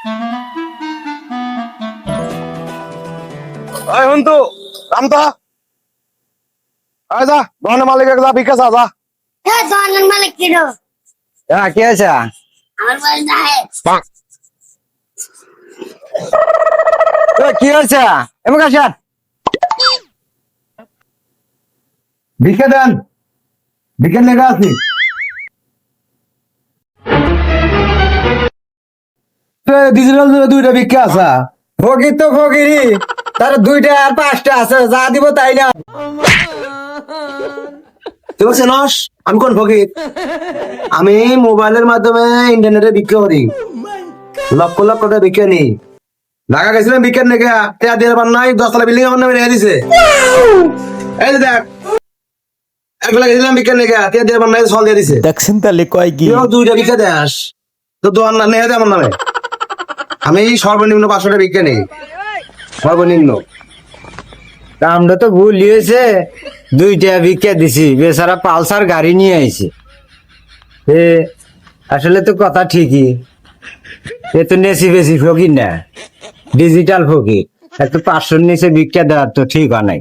এই হন্তু রাম তো আয় যা দোকানের মালিকের যা ভিক্ষা চা যা। দোকানের মালিক কি রে? হ্যাঁ কে আছে? আমার বাড়ি যায়। কি হয়েছে? এমন আসেন, ভিক্ষা দেন, ভিক্ষা লেগে আছি। ডিজিটাল দুইটা ভিক্ষা আছে। ফকির তো ফকিরি, তার 2টা আর 5টা আছে, যা দিব তাই না। তুই চেনস আমি কোন ফকির? আমি মোবাইলের মাধ্যমে ইন্টারনেটে ভিক্ষা করি, লক্ষ লক্ষ টাকা ভিক্ষা নিই। ঢাকা গেছিলাম ভিক্ষার নেগে, টেয়া দিয়ে পার নাই, 10 তলা বিল্ডিং আমার নামে রেখে দিছে। এই যে দেখ, একবেলা গেছিলাম ভিক্ষার নেগে, টেয়া দিয়ে পার নাই, সল দিয়ে দিছে। দেখছেন তাহলে কয় কি তুইও 2টা ভিক্ষা দেস তো দোয়ার না নেই আমার নামে। আমি সর্বনিম্ন 500 টাকা ভিক্ষা নেই, সর্বনিম্ন। আমরা তো ভুল হয়েছে, 2টা ভিক্ষা দিছি, বেচারা পালসার গাড়ি নিয়ে আইছে। আসলে তো কথা ঠিকই, এ তো নেছি বেশি ফকির না, ডিজিটাল ফকির। একটু 500 নিচে ভিক্ষা দেওয়ার তো ঠিক হয় নাই।